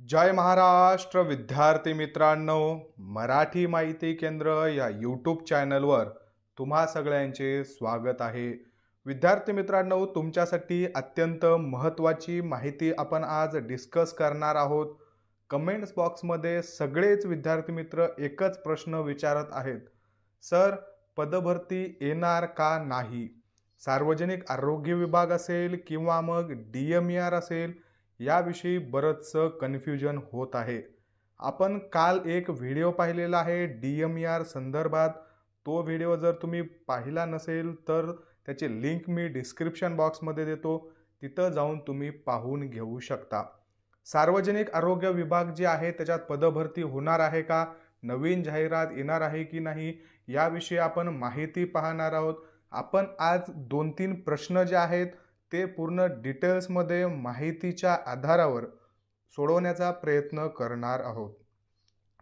जय महाराष्ट्र विद्यार्थी मित्रांनो, मराठी माहिती केंद्र या यूट्यूब चॅनलवर तुम्हा सगळ्यांचे स्वागत आहे। विद्यार्थी मित्रांनो, तुमच्यासाठी अत्यंत महत्त्वाची माहिती आपण आज डिस्कस करणार आहोत। कमेंट्स बॉक्समध्ये सगळेच विद्यार्थी मित्र एकच प्रश्न विचारत आहेत, सर पदभरती येणार का नाही? सार्वजनिक आरोग्य विभाग असेल किंवा मग DMER असेल, याविषयी बरंचसं कन्फ्युजन होत आहे। आपण काल एक व्हिडिओ पाहिलेला आहे DMER संदर्भात। तो व्हिडिओ जर तुम्ही पाहिला नसेल तर त्याची लिंक मी डिस्क्रिप्शन बॉक्समध्ये देतो, तिथं जाऊन तुम्ही पाहून घेऊ शकता। सार्वजनिक आरोग्य विभाग जे आहे त्याच्यात पदभरती होणार आहे का, नवीन जाहिरात येणार आहे की नाही, याविषयी आपण माहिती पाहणार आहोत। आपण आज 2-3 प्रश्न जे आहेत ते पूर्ण डिटेल्समध्ये माहितीच्या आधारावर सोडवण्याचा प्रयत्न करणार आहोत।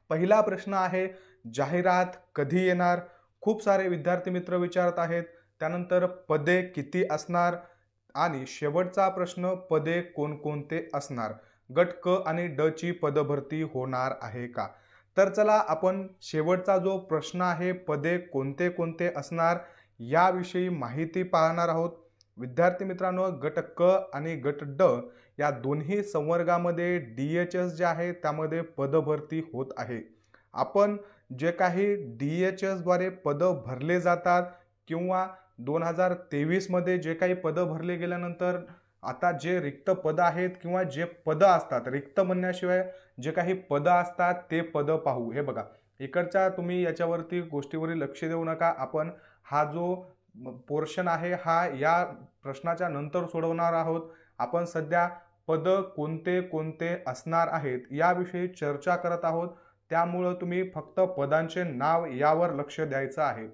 पहिला प्रश्न आहे, जाहिरात कधी येणार? खूप सारे विद्यार्थी मित्र विचारत आहेत। त्यानंतर पदे किती असणार? आणि शेवटचा प्रश्न, पदे कोणकोणते असणार? गट क आणि ड ची पदभरती होणार आहे का? तर चला आपण शेवटचा जो प्रश्न आहे, पदे कोणते कोणते असणार याविषयी माहिती पाहणार आहोत। विद्यार्थी मित्रांनो, गट क आणि गट ड या दोन्ही संवर्गामध्ये DHS जे आहे त्यामध्ये पदभरती होत आहे। आपण जे काही DHS द्वारे पद भरले जातात किंवा 2023 मध्ये जे काही पद भरले गेल्यानंतर आता जे रिक्त पद आहेत किंवा जे पद असतात, रिक्त म्हणण्याशिवाय जे काही पद असतात ते पद पाहू। हे बघा, इकडच्या तुम्ही याच्यावरती गोष्टीवरील लक्ष देऊ नका। आपण हा जो पोर्शन आहे हा या प्रश्नाच्या नंतर सोडवणार आहोत। आपण सध्या पद कोणते कोणते असणार आहेत याविषयी चर्चा करत आहोत, त्यामुळे तुम्ही फक्त पदांचे नाव यावर लक्ष द्यायचं आहे।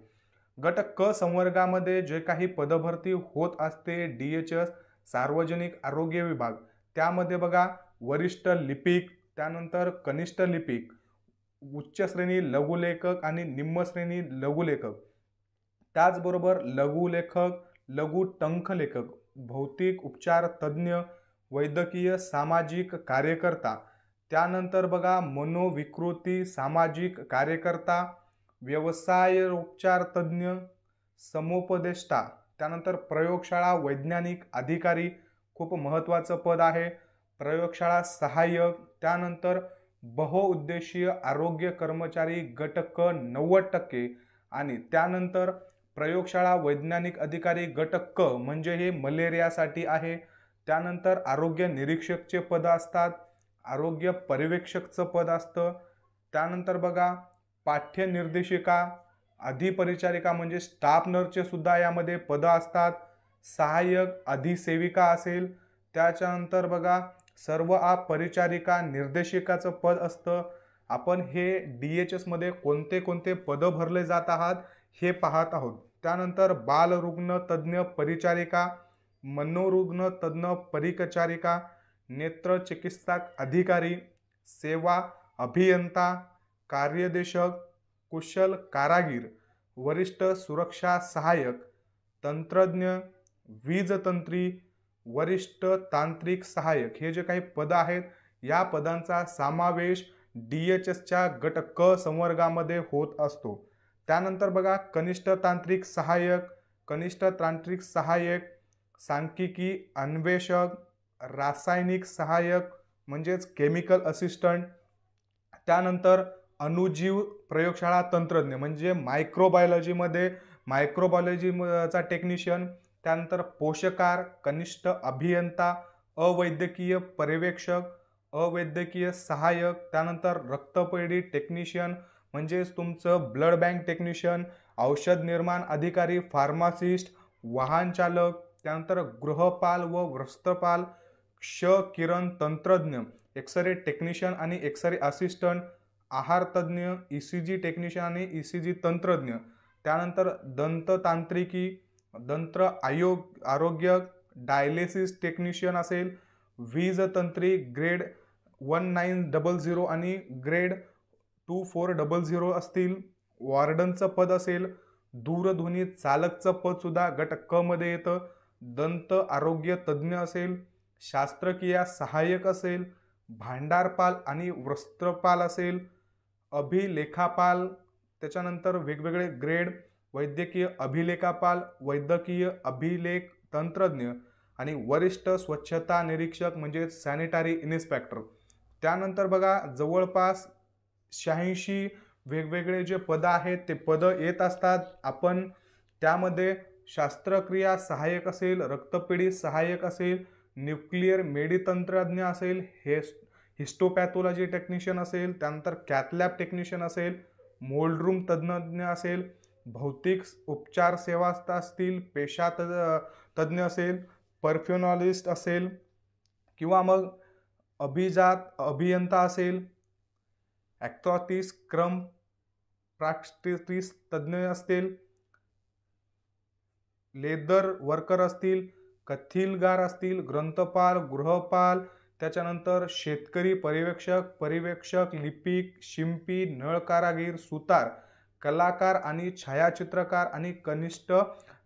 गट क संवर्गामध्ये जे काही पदभरती होत असते DHS सार्वजनिक आरोग्य विभाग, त्यामध्ये बघा वरिष्ठ लिपिक, त्यानंतर कनिष्ठ लिपिक, उच्च श्रेणी लघुलेखक आणि निम्न श्रेणी लघुलेखक, त्याचबरोबर लघुलेखक, लघु टंकलेखक, भौतिक उपचार तज्ञ, वैद्यकीय सामाजिक कार्यकर्ता, त्यानंतर बघा मनोविकृती सामाजिक कार्यकर्ता, व्यवसाय उपचार तज्ञ, समुपदेष्टा, त्यानंतर प्रयोगशाळा वैज्ञानिक अधिकारी, खूप महत्त्वाचं पद आहे, प्रयोगशाळा सहाय्यक, त्यानंतर बहुउद्देशीय आरोग्य कर्मचारी गट क 90% आणि त्यानंतर प्रयोगशाळा वैज्ञानिक अधिकारी गट क म्हणजे हे मलेरियासाठी आहे। त्यानंतर आरोग्य निरीक्षकचे पद असतात, आरोग्य पर्यवेक्षकचं पद असतं, त्यानंतर बघा पाठ्य निर्देशिका, अधिपरिचारिका म्हणजे स्टाफ नर्सचे सुद्धा यामध्ये पद असतात, सहाय्यक अधिसेविका असेल, त्याच्यानंतर बघा सर्व परिचारिका निर्देशिकाचं पद असतं। आपण हे DHS मध्ये कोणते कोणते पद भरले जात आहात हे पाहत आहोत। त्यानंतर बालरुग्ण तज्ञ परिचारिका, मनोरुग्ण तज्ञ परिचारिका, नेत्र चिकित्सक अधिकारी, सेवा अभियंता, कार्यदेशक, कुशल कारागीर, वरिष्ठ सुरक्षा सहाय्यक, तंत्रज्ञ, वीजतंत्री, वरिष्ठ तांत्रिक सहाय्यक, हे जे काही पद आहेत या पदांचा समावेश DHSच्या गट क संवर्गामध्ये होत असतो। त्यानंतर बघा कनिष्ठ तांत्रिक सहाय्यक, कनिष्ठ तांत्रिक सहाय्यक, सांख्यिकी अन्वेषक, रासायनिक सहाय्यक म्हणजेच केमिकल असिस्टंट, त्यानंतर अणुजीव प्रयोगशाळा तंत्रज्ञ म्हणजे मायक्रोबायोलॉजीमध्ये मायक्रोबायोलॉजीचा टेक्निशियन, त्यानंतर पोषकार, कनिष्ठ अभियंता, अवैद्यकीय पर्यवेक्षक, अवैद्यकीय सहाय्यक, त्यानंतर रक्तपेढी टेक्निशियन म्हणजेच तुमचं ब्लड बँक टेक्निशियन, औषध निर्माण अधिकारी फार्मासिस्ट, वाहन चालक, त्यानंतर गृहपाल व वस्त्रपाल, क्ष किरण तंत्रज्ञ, एक्सरे टेक्निशियन आणि एक्सरे असिस्टंट, आहार तज्ञ, ECG टेक्निशियन आणि ECG तंत्रज्ञ, त्यानंतर दंततांत्रिकी, दंत आरोग्य, डायलिसिस टेक्निशियन असेल, वीजतंत्री ग्रेड 1900 आणि ग्रेड 2400 असतील, वॉर्डनचं पद असेल, दूरध्वनी चालकचं पद सुद्धा गट क मध्ये येतं, दंत आरोग्य तज्ञ असेल, शास्त्रक्रिया सहाय्यक असेल, भांडारपाल आणि वस्त्रपाल असेल, अभिलेखापाल, त्याच्यानंतर वेगवेगळे ग्रेड, वैद्यकीय अभिलेखापाल, वैद्यकीय अभिलेख तंत्रज्ञ आणि वरिष्ठ स्वच्छता निरीक्षक म्हणजे सॅनिटरी इन्स्पेक्टर. त्यानंतर बघा जवळपास 86 वेगवेगळे जे पद आहेत ते पद येत असतात. आपण त्यामध्ये शस्त्रक्रिया सहाय्यक असेल, रक्तपेढी सहाय्यक असेल, न्यूक्लिअर मेडितंत्रज्ञ असेल, हिस्टोपॅथॉलॉजी टेक्निशियन असेल, त्यानंतर कॅथलॅब टेक्निशियन असेल, मोल्ड रूम तज्ज्ञ असेल, भौतिक उपचार सेवा असतील, पेशा तज्ज्ञ असेल, परफ्युनॉलिस्ट असेल किंवा मग अभियंता असेल, ॲक्टॉटिस क्रम प्रॅक्टिस तज्ज्ञ असतील, लेदर वर्कर असतील, कथीलगार असतील, ग्रंथपाल, गृहपाल, त्याच्यानंतर शेतकरी पर्यवेक्षक, लिपिक, शिंपी, नळ कारागीर, सुतार, कलाकार आणि छायाचित्रकार आणि कनिष्ठ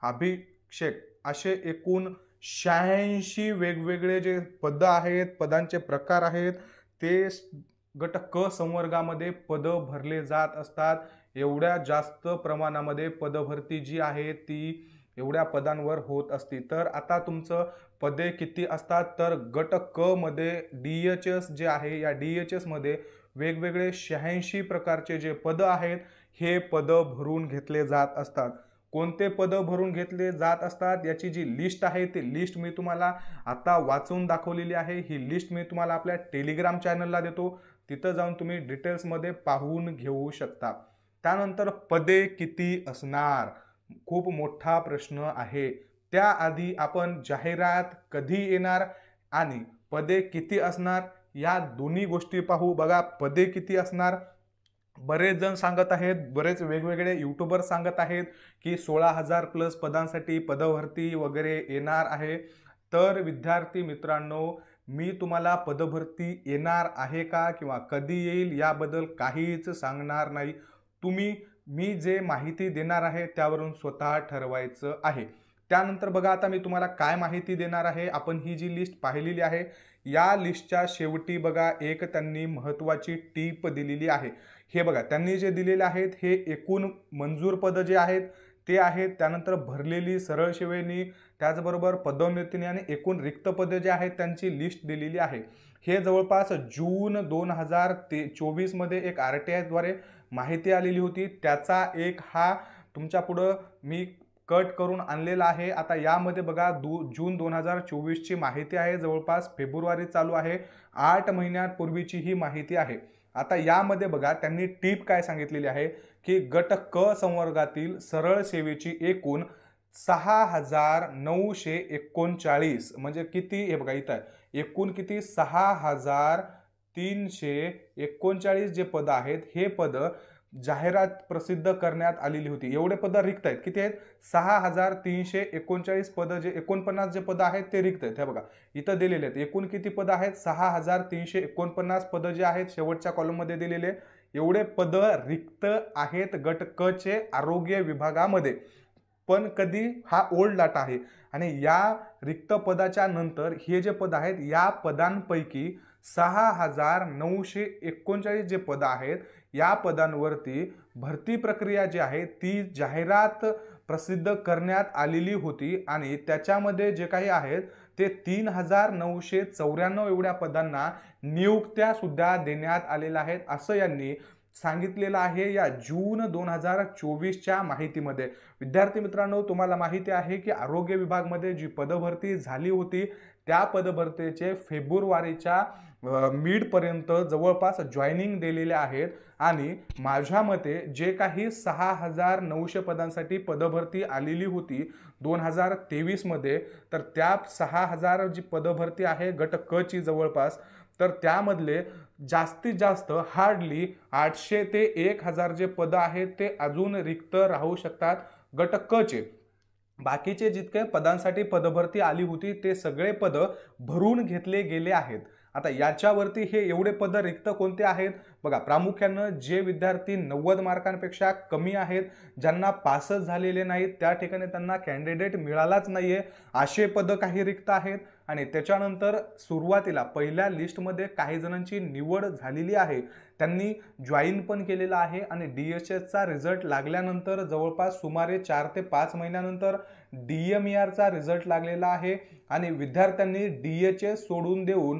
अभिषेक असे एकूण 86 वेगवेगळे जे पद आहेत, पदांचे प्रकार आहेत, ते गट क संवर्गामध्ये पद भरले जात असतात. एवढ्या जास्त प्रमाणामध्ये पदभरती जी आहे ती एवढ्या पदांवर होत असते. तर आता तुमचं पदे किती असतात, तर गट क मध्ये DHS जे आहे, या DHS मध्ये वेगवेगळे 86 प्रकारचे जे पद आहेत हे पद भरून घेतले जात असतात. कोणते पद भरून घेतले जात असतात याची जी लिस्ट आहे ती लिस्ट मी तुम्हाला आता वाचून दाखवलेली आहे. ही लिस्ट मी तुम्हाला आपल्या टेलिग्राम चॅनलला देतो, तिथं जाऊन तुम्ही डिटेल्समध्ये पाहून घेऊ शकता. त्यानंतर पदे किती असणार, खूप मोठा प्रश्न आहे. त्याआधी आपण जाहिरात कधी येणार आणि पदे किती असणार या दोन्ही गोष्टी पाहू. बघा पदे किती असणार, बरेच जण सांगत आहेत, बरेच वेगवेगळे यूट्यूबर सांगत आहेत की 16,000 प्लस पदांसाठी पदभरती वगैरे येणार आहे. तर विद्यार्थी मित्रांनो, मी तुम्हाला पदभरती येणार आहे का किंवा कधी येईल याबद्दल काहीच सांगणार नाही. मी जे माहिती देणार आहे त्यावरून स्वतः ठरवायचं आहे. त्यानंतर बघा आता मी तुम्हाला काय माहिती देणार आहे. आपण ही जी लिस्ट पाहिलेली आहे, या लिस्टच्या शेवटी बघा एक त्यांनी महत्त्वाची टीप दिलेली आहे. हे बघा त्यांनी जे दिलेले आहेत हे एकूण मंजूर पद जे आहेत ते आहेत, त्यानंतर भरलेली सरळ सेवेनी, त्याचबरोबर पदोन्नतीने आणि एकूण रिक्त पदे जे आहेत त्यांची लिस्ट दिलेली आहे. हे जवळपास जून 2024 मध्ये एक RTI द्वारे माहिती आलेली होती. त्याचा एक हा तुमच्या पुढं मी कट करून आणलेला आहे. आता यामध्ये बघा जून 2024 ची माहिती आहे, जवळपास फेब्रुवारी चालू आहे, 8 महिन्यांपूर्वीची ही माहिती आहे. आता यामध्ये बघा त्यांनी टीप काय सांगितलेली आहे की गट क संवर्गातील सरळ सेवेची एकूण 6,939 म्हणजे किती, हे बघा इथं एकूण किती 6,339 जे पद आहेत हे पद जाहिरात प्रसिद्ध करण्यात आलेली होती. एवढे पद रिक्त आहेत. किती आहेत, 6,339 पद, जे 49 जे पद आहेत ते रिक्त आहेत. हे बघा इथं दिलेले आहेत. एकूण किती पद आहेत, 6,349 पद जे आहेत शेवटच्या कॉलम मध्ये दिलेले. एवढे पद रिक्त आहेत गट क चे आरोग्य विभागामध्ये. पण कधी, हा ओल्ड डाटा आहे आणि या रिक्त पदाच्या नंतर हे जे पद आहेत या पदांपैकी 6,939 जे पद आहेत या पदांवरती भरती प्रक्रिया जी आहे ती जाहिरात प्रसिद्ध करण्यात आलेली होती आणि त्याच्यामध्ये जे काही आहेत ते 3,994 एवढ्या पदांना नियुक्त्या सुद्धा देण्यात आलेल्या आहेत असं यांनी सांगितलेलं आहे या जून 2024च्या माहितीमध्ये. विद्यार्थी मित्रांनो, तुम्हाला माहिती आहे की आरोग्य विभागामध्ये जी पदभरती झाली होती त्या पदभरतीचे फेब्रुवारीच्या मिडपर्यंत जवळपास जॉईनिंग दिलेले आहेत आणि माझ्या मते जे काही 6,900 पदांसाठी पदभरती आलेली होती 2023 मध्ये, तर त्या 6,000 जी पदभरती आहे गट क ची जवळपास, तर त्यामधले जास्तीत जास्त हार्डली 800 ते 1,000 जे पद आहेत ते अजून रिक्त राहू शकतात गट क चे. बाकीचे जितके पदांसाठी पदभरती आली होती ते सगळे पद भरून घेतले गेले आहेत. आता याच्यावरती हे एवढे पद रिक्त कोणते आहेत बघा, प्रामुख्यानं जे विद्यार्थी 90 मार्कांपेक्षा कमी आहेत, ज्यांना पासच झालेले नाहीत, त्या ठिकाणी त्यांना कॅन्डिडेट मिळालाच नाहीये, असे पद काही रिक्त आहेत. आणि त्याच्यानंतर सुरुवातीला पहिल्या लिस्टमध्ये काही जणांची निवड झालेली आहे, त्यांनी जॉईन पण केलेलं आहे आणि DHSचा रिझल्ट लागल्यानंतर जवळपास सुमारे 4 ते 5 महिन्यानंतर DMERचा रिझल्ट लागलेला आहे आणि विद्यार्थ्यांनी DHS सोडून देऊन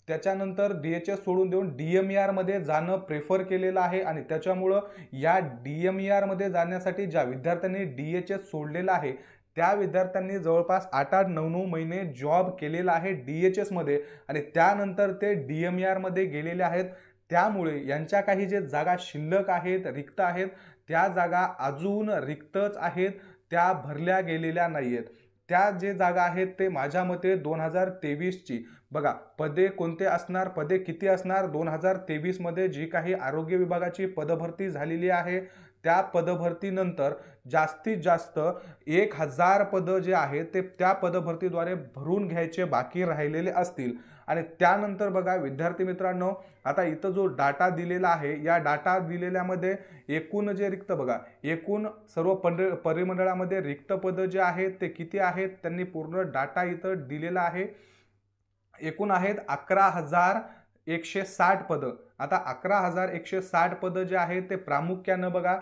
त्याच्यानंतर DHS सोडून देऊन DMER मध्ये जाणं प्रेफर केलेलं आहे आणि त्याच्यामुळं या DMER मध्ये जाण्यासाठी ज्या विद्यार्थ्यांनी DHS सोडलेला आहे त्या विद्यार्थ्यांनी जवळपास 8-8, 9-9 महिने जॉब केलेला आहे DHS मध्ये आणि त्यानंतर ते DMER मध्ये गेलेले आहेत। त्यामुळे यांच्या काही जे जागा शिल्लक आहेत, रिक्त आहेत, त्या जागा अजून रिक्तच आहेत, त्या भरल्या गेलेल्या नाहीयेत। त्या जे जागा आहेत ते माझ्या मते 2023 ची बघा पदे कोणते असणार, पदे किती असणार, 2023 मध्ये जी काही आरोग्य विभागाची पदभरती झालेली आहे त्या पदभरतीनंतर जास्तीत जास्त 1000 पद जे आहेत ते त्या पदभरतीद्वारे भरून घ्यायचे बाकी राहिलेले असतील आणि त्यानंतर बघा विद्यार्थी मित्रांनो, आता इथं जो डाटा दिलेला आहे या डाटा दिलेल्यामध्ये एकूण जे रिक्त बघा, एकूण सर्व परिमंडळामध्ये रिक्त पद जे आहेत ते किती आहेत त्यांनी पूर्ण डाटा इथं दिलेला आहे। एकूण आहेत 11,160 पद। आता 11,160 पद जे आहेत ते प्रामुख्यानं बघा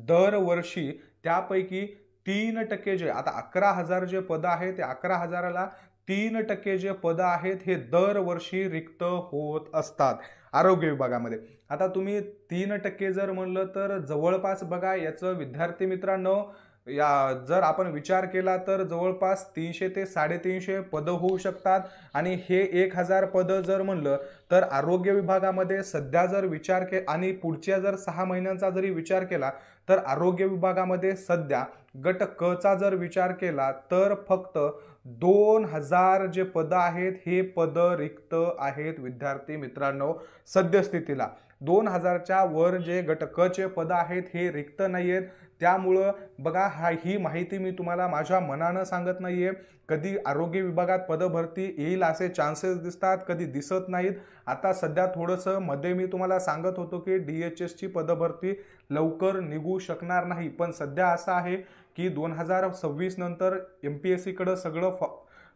दरवर्षी त्यापैकी 3% जे आता 11,000 जे पद आहेत ते 11,000ला 3% जे पद आहेत हे दरवर्षी रिक्त होत असतात आरोग्य विभागामध्ये। आता तुम्ही 3% जर म्हणलं तर जवळपास बघा याचं विद्यार्थी मित्रांनो या जर आपण विचार केला तर जवळपास 300 ते 350 पद होऊ शकतात आणि हे 1000 पद जर म्हणलं तर आरोग्य विभागामध्ये सध्या जर विचार आणि पुढच्या जर 6 महिन्यांचा जरी विचार केला तर आरोग्य विभागामध्ये सध्या गट क चा जर विचार केला तर फक्त 2000 जे पद आहेत हे पद रिक्त आहेत विद्यार्थी मित्रांनो। सद्यस्थितीला 2000च्या वर जे गट क चे पद आहेत हे रिक्त नाहीयेत। त्यामुळं बघा ही माहिती मी तुम्हाला माझ्या मनानं सांगत नाहीये, कधी आरोग्य विभागात पदभरती येईल असे चान्सेस दिसतात, कधी दिसत नाहीत। आता सध्या थोडंसं मध्ये मी तुम्हाला सांगत होतो की DHS ची पदभरती लवकर निघू शकणार नाही, पण सध्या असं आहे की 2026 नंतर MPSC कडे सगळं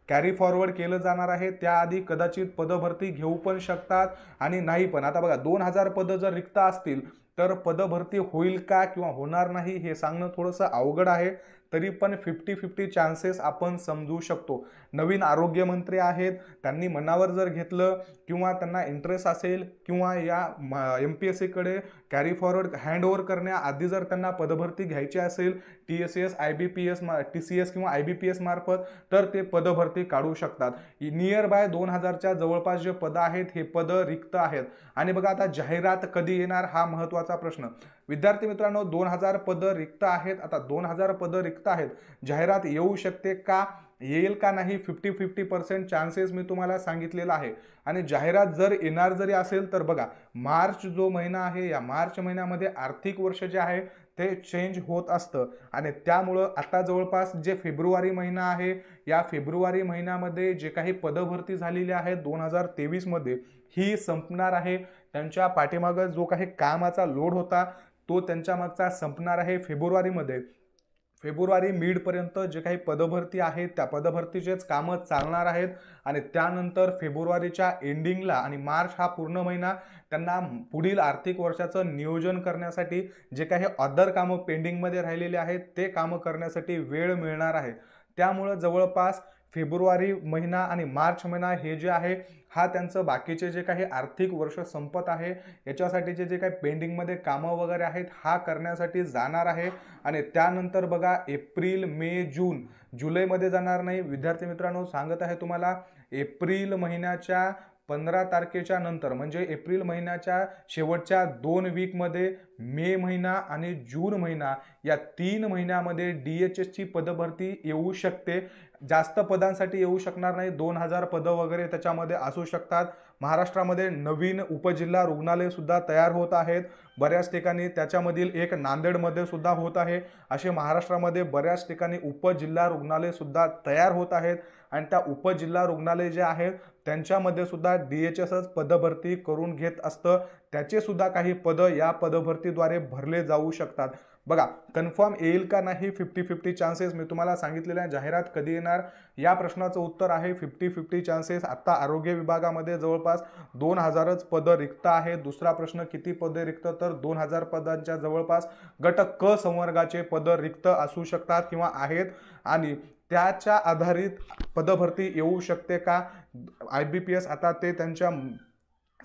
कॅरी फॉरवर्ड केलं जाणार आहे। त्याआधी कदाचित पदभरती घेऊ पण शकतात आणि नाही पण। आता बघा 2000 पद जर रिक्त असतील तर पदभरती होईल का किंवा होणार नाही हे सांगणं थोडंसं अवघड आहे, तरी पण 50-50 चान्सेस आपण समजू शकतो। नवीन आरोग्य मंत्री आहेत, त्यांनी मनावर जर घेतलं किंवा त्यांना इंटरेस्ट असेल किंवा या MPSC कडे कॅरी फॉरवर्ड हँडओव्हर करण्याआधी जर त्यांना पदभरती घ्यायची असेल TCS किंवा IBPS मार्फत तर ते पदभरती काढू शकतात। नियर बाय 2000च्या जवळपास जे पद आहेत हे पद रिक्त आहेत आणि बघा आता जाहिरात कधी येणार हा महत्त्वाचा प्रश्न। विद्यार्थी मित्रांनो 2000 पद रिक्त आहेत, आता 2000 पद रिक्त आहेत, जाहिरात येऊ शकते का, येईल का नाही 50-50% चान्सेस मी तुम्हाला सांगितलेला आहे। आणि जाहिरात जर येणार जरी असेल तर बघा मार्च जो महिना आहे या मार्च महिन्यामध्ये आर्थिक वर्ष जे आहे ते चेंज होत असतं आणि त्यामुळं आता जवळपास जे फेब्रुवारी महिना आहे या फेब्रुवारी महिन्यामध्ये जे काही पदभरती झालेली आहे 2023 मध्ये ही संपणार आहे। त्यांच्या पाठीमागे जो काही कामाचा लोड होता तो त्यांच्या मागचा संपणार आहे फेब्रुवारीमध्ये। फेब्रुवारी मिड पर्यंत जे काही पदभरती आहेत त्या पदभरतीचेच कामं चालणार आहेत आणि त्यानंतर फेब्रुवारीच्या एंडिंगला आणि मार्च हा पूर्ण महिना त्यांना पुढील आर्थिक वर्षाचं नियोजन करण्यासाठी जे काही अदर कामं पेंडिंगमध्ये राहिलेले आहेत ते कामं करण्यासाठी वेळ मिळणार आहे। त्यामुळे जवळपास फेब्रुवारी महिना आणि मार्च महिना हे जे आहे हा त्यांचं बाकीचे जे काही आर्थिक वर्ष संपत आहे याच्यासाठीचे जे काही पेंडिंगमध्ये कामं वगैरे आहेत हा करण्यासाठी जाणार आहे आणि त्यानंतर बघा एप्रिल, मे, जून, जुलैमध्ये जाणार नाही विद्यार्थी मित्रांनो। सांगत आहे तुम्हाला एप्रिल महिन्याच्या 15 तारखेच्या नंतर म्हणजे एप्रिल महिन्याच्या शेवटच्या 2 वीकमध्ये मे महिना आणि जून महिना या 3 महिन्यामध्ये DHS ची पदभरती येऊ शकते। जास्त पदांसाठी येऊ शकणार नाही, 2000 पद वगैरे त्याच्यामध्ये असू शकतात। महाराष्ट्रामध्ये नवीन उपजिल्हा रुग्णालय सुद्धा तयार होत आहेत बऱ्याच ठिकाणी, त्याच्यामधील एक नांदेडमध्ये सुद्धा होत आहे। असे महाराष्ट्रामध्ये बऱ्याच ठिकाणी उपजिल्हा रुग्णालय सुद्धा तयार होत आहेत आणि त्या उपजिल्हा रुग्णालय जे आहेत त्यांच्यामध्ये सुद्धा DHSच पदभरती करून घेत असतं, त्याचे सुद्धा काही पद या पदभरतीद्वारे भरले जाऊ शकतात। बघा कन्फर्म येईल का नाही 50-50 चान्सेस मी तुम्हाला सांगितलेल्या जाहिरात कधी येणार या प्रश्नाचं उत्तर आहे 50-50 चान्सेस। आता आरोग्य विभागामध्ये जवळपास 2000च पद रिक्त आहे। दुसरा प्रश्न किती पदे रिक्त तर 2000 पदांच्या जवळपास गट क संवर्गाचे पद रिक्त असू शकतात किंवा आहेत आणि त्याच्या आधारित पदभरती येऊ शकते का IBPS आता ते त्यांच्या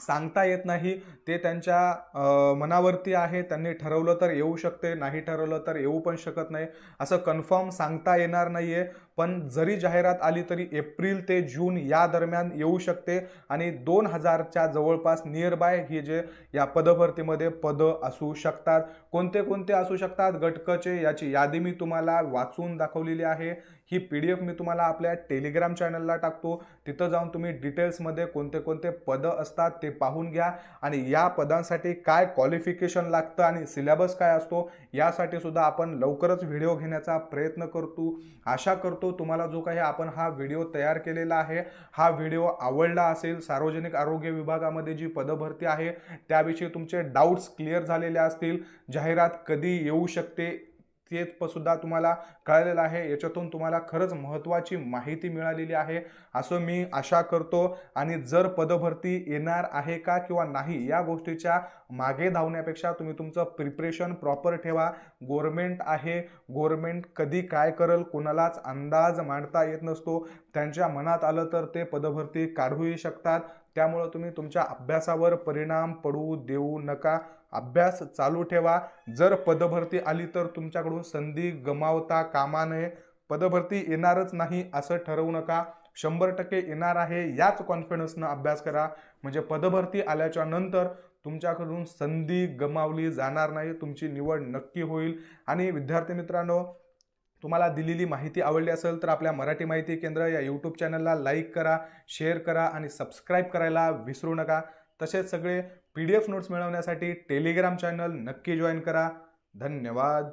सांगता येत नाही, ते त्यांच्या मनावरती आहे। त्यांनी ठरवलं तर येऊ शकते, नाही ठरवलं तर येऊ पण शकत नाही, असं कन्फर्म सांगता येणार नाहीये। पण जरी जाहिरात आली तरी एप्रिल ते जून या दरम्यान येऊ शकते आणि 2000च्या जवळपास नियर बाय ही जे या पदभरतीमध्ये पद असू शकतात। कोणते कोणते असू शकतात गट क चे याची यादी मी तुम्हाला वाचून दाखवलेली आहे। ही PDF मी तुम्हाला आपल्या टेलिग्राम चॅनलला टाकतो, तिथं जाऊन तुम्ही डिटेल्समध्ये कोणते कोणते पद असतात ते पाहून घ्या आणि या पदांसाठी काय क्वालिफिकेशन लागतं आणि सिलेबस काय असतो यासाठी सुद्धा आपण लवकरच व्हिडिओ घेण्याचा प्रयत्न करतो। आशा करतो तुम्हाला जो काही आपण हा व्हिडिओ तयार केलेला आहे हा व्हिडिओ आवडला असेल। सार्वजनिक आरोग्य विभागामध्ये जी पदभरती आहे त्याविषयी तुमचे डाउट्स क्लिअर झालेले असतील, जाहिरात कधी येऊ शकते ते सुद्धा तुम्हाला कळलेलं आहे, याच्यातून तुम्हाला खरंच महत्त्वाची माहिती मिळालेली आहे असं मी आशा करतो। आणि जर पदभरती येणार आहे का किंवा नाही या गोष्टीच्या मागे धावण्यापेक्षा तुम्ही तुमचं प्रिपरेशन प्रॉपर ठेवा। गव्हर्नमेंट आहे, गव्हर्नमेंट कधी काय करेल कोणालाच अंदाज मांडता येत नसतो, त्यांच्या मनात आलं तर ते पदभरती काढूही शकतात। त्यामुळे तुम्ही तुमच्या अभ्यासावर परिणाम पडू देऊ नका, अभ्यास चालू ठेवा। जर पदभरती आली तर तुमच्याकडून संधी गमावता कामा नये। पदभरती येणारच नाही असं ठरवू नका, 100% येणार आहे याच कॉन्फिडन्सनं अभ्यास करा, म्हणजे पदभरती आल्याच्या नंतर तुमच्याकडून संधी गमावली जाणार नाही, तुमची निवड नक्की होईल। आणि विद्यार्थी मित्रांनो, तुम्हाला दिलेली माहिती आवडली असेल तर आपल्या मराठी माहिती केंद्र या YouTube चॅनलला लाईक करा, शेअर करा आणि सबस्क्राईब करायला विसरू नका। तसेच सगळे PDF नोट्स मिळवण्यासाठी टेलिग्राम चॅनल नक्की जॉईन करा। धन्यवाद।